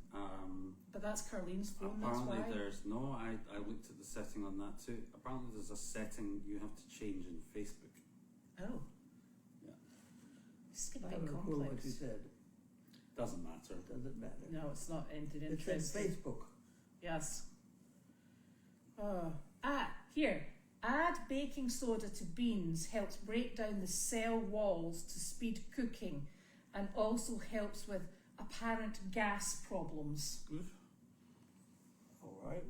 but that's Carlene's phone. apparently That's why. there's no. I looked at the setting on that too. Apparently there's a setting you have to change in Facebook. Oh. Yeah. This is I getting don't know what you complex. said. Doesn't matter. Doesn't matter. No, it's not anything It's interesting. Facebook. Yes. Here. Add baking soda to beans helps break down the cell walls to speed cooking, and also helps with apparent gas problems. Good. All right,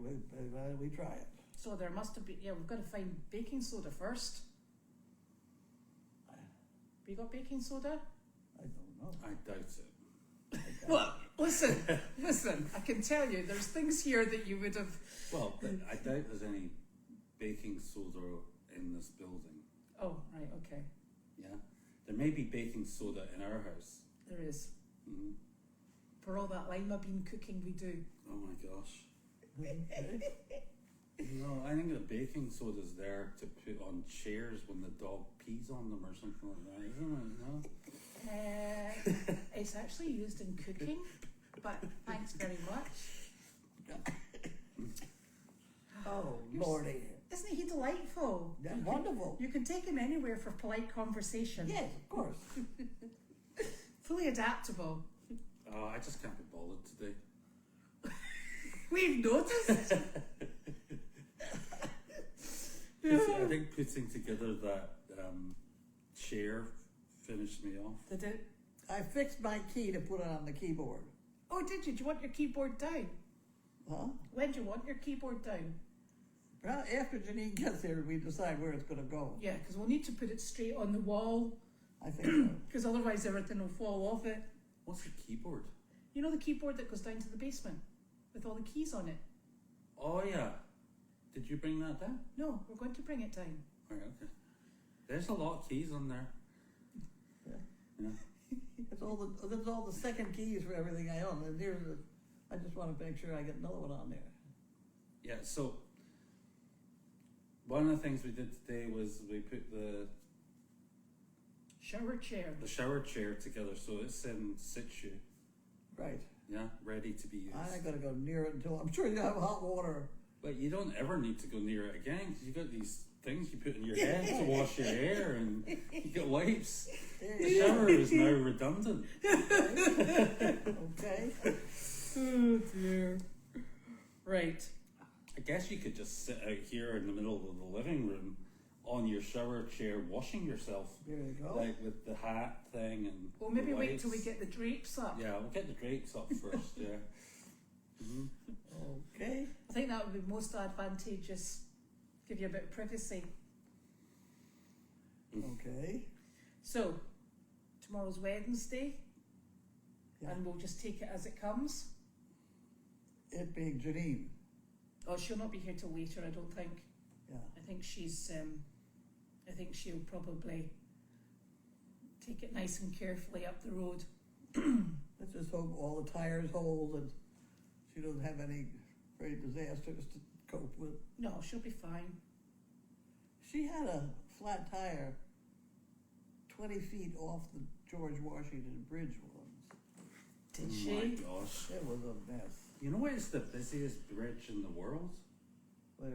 we try it. So there must have been, we've got to find baking soda first. We got baking soda? I don't know. I doubt it. Well, listen, I can tell you, there's things here that you would have. Well, but I doubt there's any baking soda in this building. Oh, right, okay. Yeah, there may be baking soda in our house. There is. Mm-hmm. For all that lima bean cooking we do. Oh my gosh. No, I think the baking soda's there to put on chairs when the dog pees on them or something like that, isn't it? No? It's actually used in cooking, but thanks very much. Oh, Lordy. Isn't he delightful? That's wonderful. You can take him anywhere for polite conversation. Yes, of course. Fully adaptable. Oh, I just can't be bothered today. We've noticed. I think putting together that chair finished me off. Did it? I fixed my key to put it on the keyboard. Oh, did you? Do you want your keyboard down? Huh? When do you want your keyboard down? Well, after Janine gets here, we decide where it's going to go. Yeah, because we'll need to put it straight on the wall, I think so. because otherwise everything will fall off it. What's a keyboard? You know the keyboard that goes down to the basement with all the keys on it? Oh yeah. Did you bring that down? No, we're going to bring it down. Right, okay. There's a lot of keys on there. Yeah. Yeah. There's all the second keys for everything I own. And I just want to make sure I get another one on there. Yeah, so one of the things we did today was we put the Shower chair. shower chair together so it's in situ. Right. Yeah, ready to be used. I got to go near it until I'm sure you have hot water. But you don't ever need to go near it again because you got these things you put in your head to wash your hair, and you get wipes. The shower is now redundant. Okay. Oh dear. Right. I guess you could just sit out here in the middle of the living room on your shower chair washing yourself, There you go. like with the hat thing and. Well, maybe the wait till we wipes. get the drapes up. Yeah, we'll get the drapes up first. Yeah. Mm-hmm. Okay. I think that would be most advantageous. Give you a bit of privacy. Okay. So, tomorrow's Wednesday, Yeah. and we'll just take it as it comes. It being Janine. Oh, she'll not be here till later, I don't think. Yeah. I think I think she'll probably take it nice and carefully up the road. Let's just hope all the tires hold and she doesn't have any great disasters to cope with. No, she'll be fine. She had a flat tire 20 feet off the George Washington Bridge once. Did Oh she? my gosh. It was a mess. You know what is the busiest bridge in the world? Where?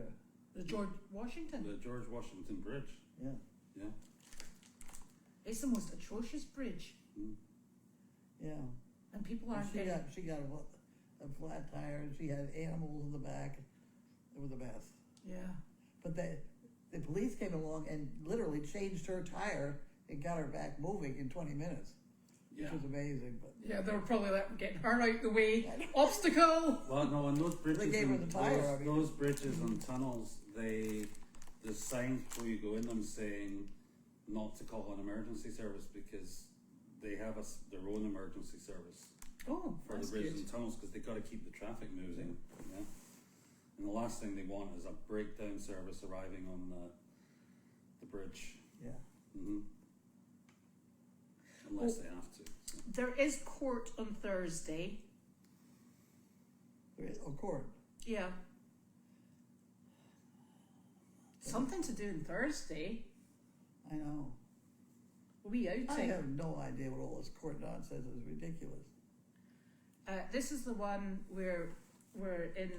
The George Washington. The George Washington Bridge. Yeah. Yeah. It's the most atrocious bridge, Mm. Yeah. and people And aren't she getting. got a flat tire and she had animals in the back. It was a mess. Yeah. But the police came along and literally changed her tire and got her back moving in 20 minutes, which Yeah. was amazing. But Yeah, they were probably like getting her out the way. Obstacle! Well, no, and those bridges, They gave her the tire, I mean. those bridges and tunnels, there's signs before you go in them saying not to call an emergency service because they have their own emergency service Oh, for the that's bridges good. and tunnels because they've got to keep the traffic moving. Yeah. And the last thing they want is a breakdown service arriving on the bridge. yeah, Hmm. Unless they have to. So. There is court on Thursday. of course. Yeah. Something to do on Thursday. I know. We I outing. have no idea what all this court nonsense is. Ridiculous. This is the one where we're in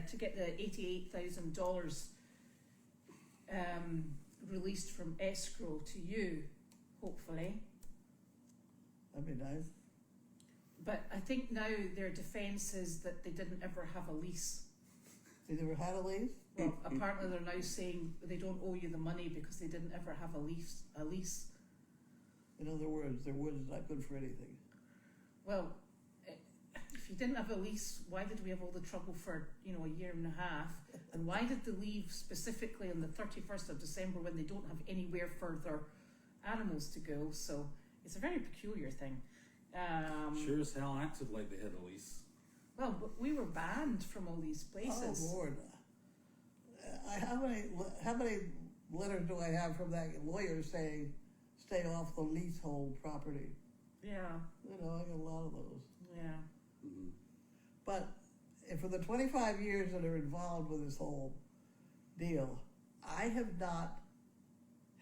to get the $88,000 released from escrow to you, hopefully. That'd be nice. But I think now their defence is that they didn't ever have a lease. They never had a lease? Well, apparently they're now saying they don't owe you the money because they didn't ever have a lease. In other words, their wood is not good for anything. Well, if you didn't have a lease, why did we have all the trouble for, a year and a half? And why did they leave specifically on the 31st of December when they don't have anywhere for their animals to go? So it's a very peculiar thing. Sure as hell acted like they had a lease. Well, but we were banned from all these places. Oh Lord! How many letters do I have from that lawyer saying stay off the leasehold property? Yeah, I get a lot of those. yeah. Mm-hmm. But for the 25 years that are involved with this whole deal, I have not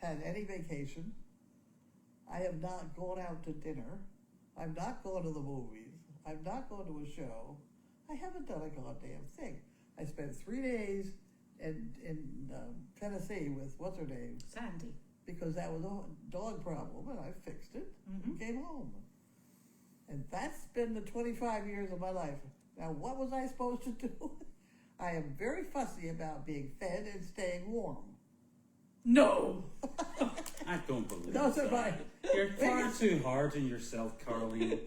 had any vacation. I have not gone out to dinner. I've not gone to the movies. I've not gone to a show. I haven't done a goddamn thing. I spent 3 days in Tennessee with what's her name, Sandy. because that was a dog problem, and I fixed it and came home. And that's been the 25 years of my life. Now, what was I supposed to do? I am very fussy about being fed and staying warm. No! I don't believe No, sir, that. You're far too hard on yourself, Carlene.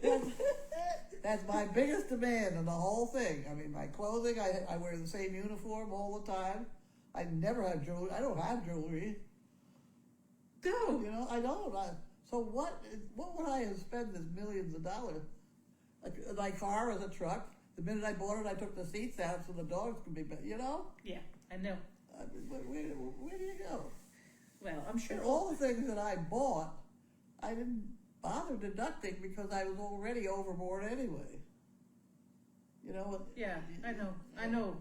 That's my biggest demand on the whole thing. I mean, my clothing, I wear the same uniform all the time. I never have jewelry. I don't have jewelry. No! I don't. So what would I have spent this millions of dollars? My car was a truck. The minute I bought it, I took the seats out so the dogs could be, Yeah, I know. I mean, where do you go? Well, I'm sure. And all the things that I bought, I didn't bother deducting because I was already overboard anyway. Yeah, I know.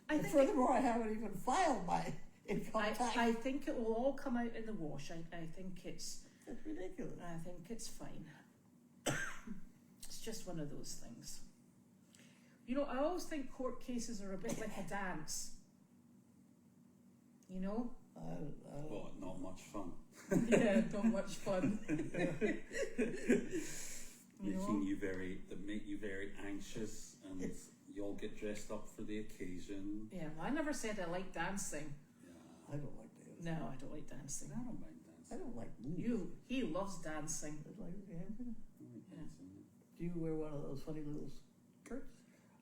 And furthermore, I haven't even filed my income tax. I think it will all come out in the wash. I think it's That's ridiculous. fine. It's just one of those things. I always think court cases are a bit like a dance. I don't Well, not much fun. Yeah, not much fun. That make you very anxious, and you all get dressed up for the occasion. Yeah, well, I never said I like dancing. Yeah, I don't like dancing. No, I don't like dancing. I don't mind dancing. I don't like movies. He loves dancing. I like dancing. I like Yeah. dancing. Do you wear one of those funny little skirts?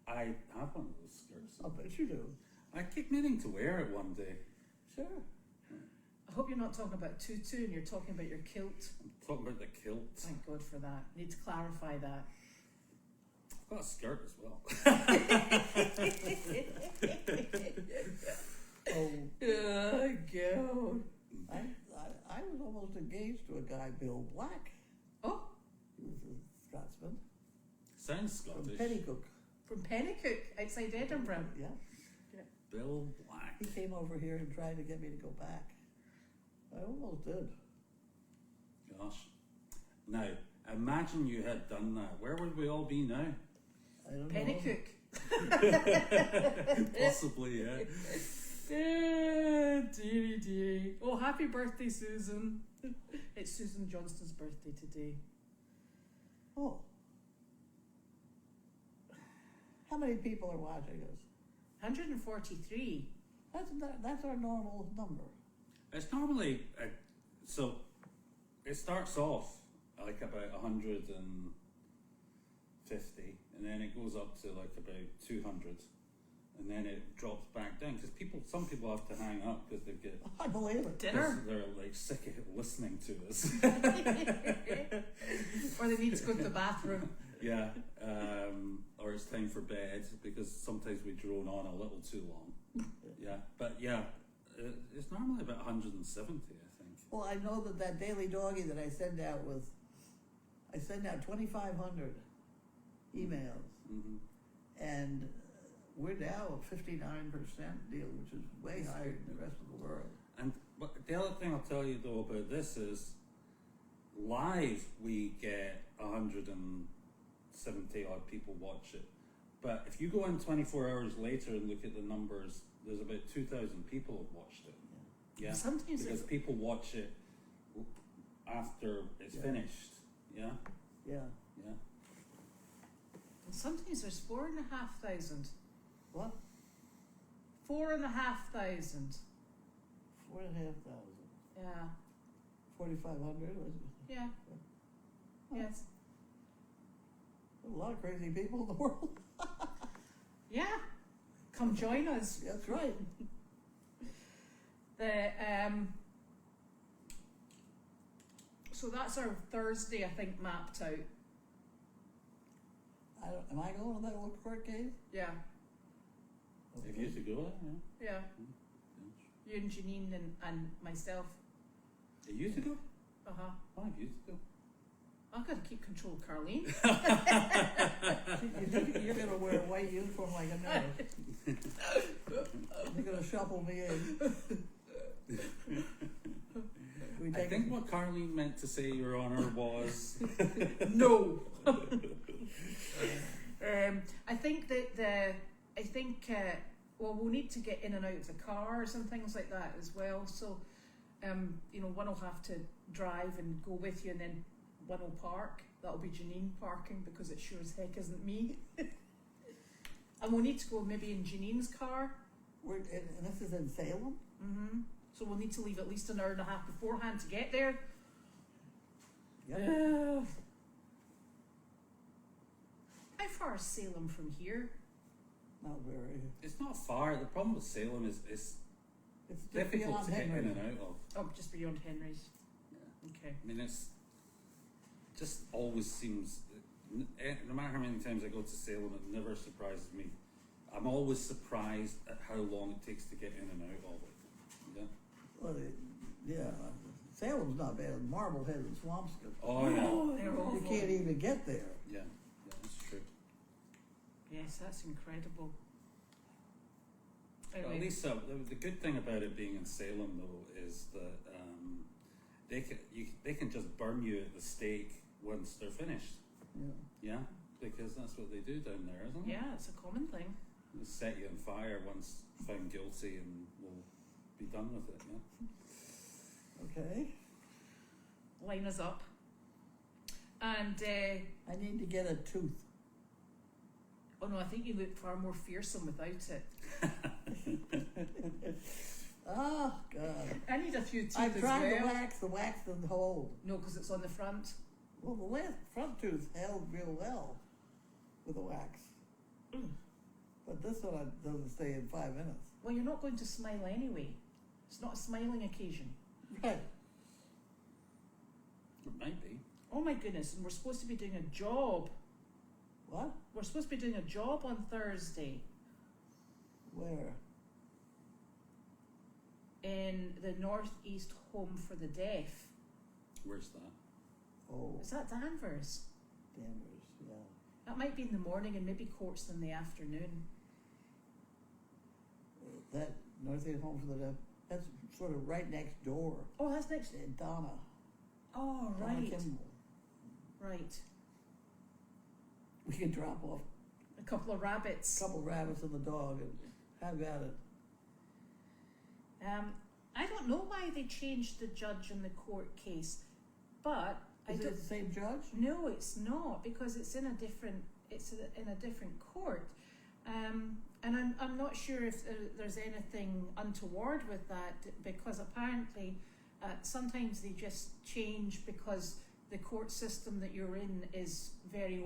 I have one of those skirts. I'll bet you do. I keep meaning to wear it one day. Sure. I hope you're not talking about tutu and you're talking about your kilt. I'm talking about the kilt. Thank God for that. Need to clarify that. I've got a skirt as well. Oh, God. I was almost engaged to a guy, Bill Black. Oh, He was a Scotsman Sounds from Scottish. Pennycook. from Pennycook, outside Edinburgh. Yeah. Bill Black. He came over here and tried to get me to go back. I almost did. Gosh. Now, imagine you had done that. Where would we all be now? I don't know. Pennycook. Possibly, yeah. Deary. Oh, happy birthday, Susan. It's Susan Johnston's birthday today. Oh. How many people are watching us? 143. That's our normal number. It's normally so it starts off like about 150, and then it goes up to like about 200, and then it drops back down because some people have to hang up because they get I believe it. Dinner? they're like sick of listening to us. Or they need to go to the bathroom. Yeah, or it's time for bed because sometimes we drone on a little too long. Yeah, but yeah, it's normally about 170, I think. Well, I know that daily doggy that I send out I send out 2,500 emails, and we're now at 59% deal, which is way higher than the rest of the world. And but the other thing I'll tell you though about this is, live we get 170 odd people watch it, but if you go in 24 hours later and look at the numbers, there's about 2,000 people have watched it. Yeah, Sometimes because people watch it after it's finished. Yeah, Yeah. yeah. sometimes there's 4,500. What? 4,500. 4,500. Yeah. 4,500. Yeah. Yes. There's a lot of crazy people in the world. Yeah. Come join us. That's right. So that's our Thursday, I think, mapped out. Am I going to that little court case? Yeah. If you used to go there, Yeah. You and Janine and myself. yeah. You used to go? Uh-huh. Oh, you used to go. I've got to keep control of Carlene. You're going to wear a white uniform like a nurse. You're going to shuffle me in. I think what Carlene meant to say, Your Honour, was No. I think that well, we'll need to get in and out of the cars and things like that as well. So, one will have to drive and go with you, and then one will park. That'll be Janine parking because it sure as heck isn't me. And we'll need to go maybe in Janine's car. And this is in Salem? Mm-hmm. So we'll need to leave at least an hour and a half beforehand to get there. Yep. How far is Salem from here? Not very. it's not far. The problem with Salem is it's It's just difficult beyond to get in Henry. and out of. Oh, just beyond Henry's. Yeah. Okay. I mean, it's just always seems, no matter how many times I go to Salem, it never surprises me. I'm always surprised at how long it takes to get in and out of it. Yeah. Well, yeah. Salem's not bad. Marblehead and Swampscott. Oh yeah. They're You awful. can't even get there. Yeah. Yeah, that's true. Yes, that's incredible. Well, at Anyway, least the good thing about it being in Salem though is that they can just burn you at the stake once they're finished. Yeah. Yeah, because that's what they do down there, isn't it? yeah, it's a common thing. They'll set you on fire once found guilty, and we'll be done with it. Yeah. Okay. Line us up. And, I need to get a tooth. oh no, I think you look far more fearsome without it. Oh, God. I need a few teeth I've as tried well. the wax doesn't hold. No, because it's on the front. Well, the last front tooth held real well with the wax. But this one doesn't stay in 5 minutes. Well, you're not going to smile anyway. It's not a smiling occasion. Right. It might be. Oh my goodness, and we're supposed to be doing a job. What? We're supposed to be doing a job on Thursday Where? in the Northeast Home for the Deaf. Where's that? Oh, Is that Danvers? Danvers, yeah. That might be in the morning and maybe courts in the afternoon. That Northeast Home for the Deaf, that's sort of right next door. Oh, that's next. Donna. Oh, Donna right. Kimball. Right. We can drop off A couple of rabbits. a couple rabbits and the dog and have at it. I don't know why they changed the judge in the court case, but I Is it don't. the same judge? No, it's not because it's in a different. It's in a different court. And I'm not sure if there's anything untoward with that, because apparently sometimes they just change because the court system that you're in is very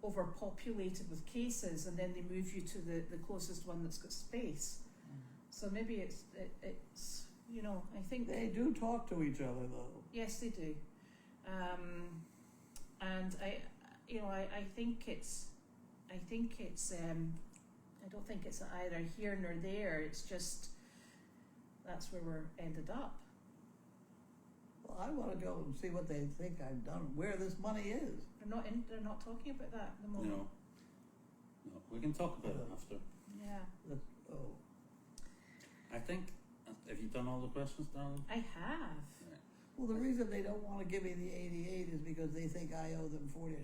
overpopulated with cases, and then they move you to the closest one that's got space. So maybe it's you know, I think They do talk to each other though. yes, they do. And I think it's I don't think it's either here nor there. It's just that's where we're ended up. Well, I want to go and see what they think I've done, where this money is. They're not talking about that at the moment. No. No, we can talk about it after. Yeah, Oh, I think, have you done all the questions, darling? I have. well, the reason they don't want to give me the 88 is because they think I owe them 40.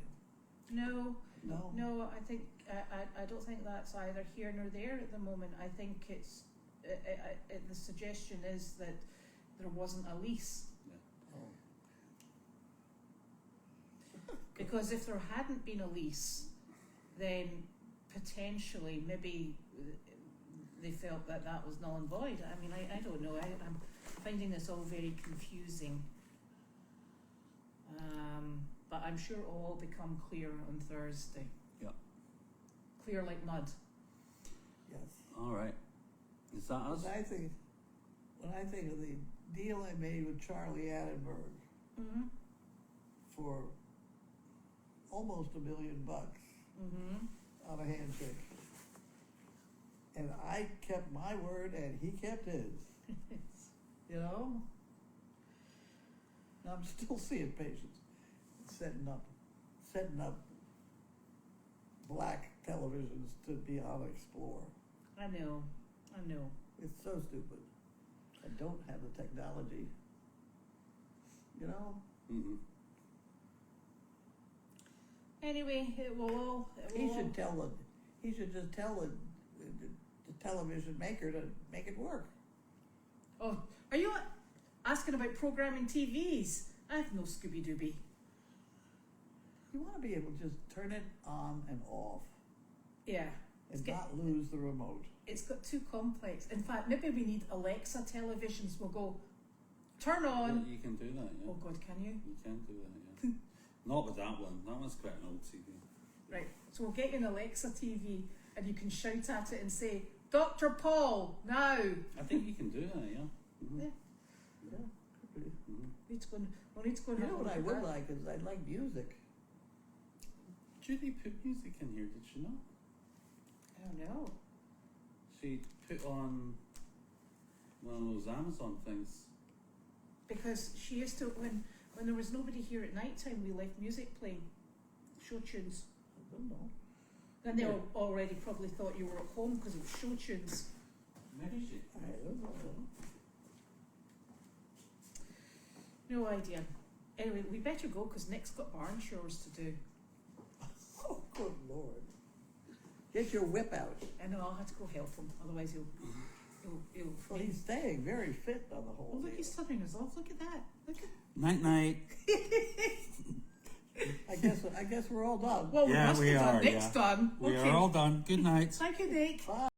No, No? I think I don't think that's either here nor there at the moment. I think it's the suggestion is that there wasn't a lease, Oh. because if there hadn't been a lease, then potentially maybe they felt that that was null and void. I mean, I don't know. I'm finding this all very confusing. But I'm sure it will all become clear on Thursday. Yeah. Clear like mud. Yes. All right. Is that us? When I think of the deal I made with Charlie Annenberg Mm-hmm. for almost $1 million Mm-hmm. on a handshake. And I kept my word and he kept his. You know? And I'm still seeing patients setting up black televisions to be on Explore. I know. It's so stupid. I don't have the technology. You know? Mm-hmm. Anyway, it will all. He should just tell the television maker to make it work. Oh, are you asking about programming TVs? I have no Scooby Dooby. You want to be able to just turn it on and off Yeah. and not lose the remote. It's got too complex. In fact, maybe we need Alexa televisions. We'll go, turn on. You can do that, yeah. Oh God, can you? You can do that, yeah. Not with that one. That one's quite an old TV. Right. So we'll get you an Alexa TV, and you can shout at it and say, Dr. Paul, now. I think you can do that, yeah. Mm-hmm. Yeah. Yeah, could be. Mm-hmm. We'll need to go and You have know a what I look would at that. like is I'd like music. Judy put music in here, did she not? I don't know. She put on one of those Amazon things. Because she used to, when there was nobody here at night time, we left music playing, show tunes. I don't know. Then they all already probably thought you were at home because it was show tunes. Maybe she. I don't know. No idea. Anyway, we better go because Nick's got barn chores to do. Oh, good Lord. Get your whip out. I know I'll have to go help him, otherwise he'll Well, he's staying very fit on the whole Oh, look, deal. he's turning us off. Look at that. Look at. Night night. I guess we're all done. Well, we Yeah, must we have done. are, Nick's yeah. done. We Okay. are all done. Good night. Thank you, Nick. Bye.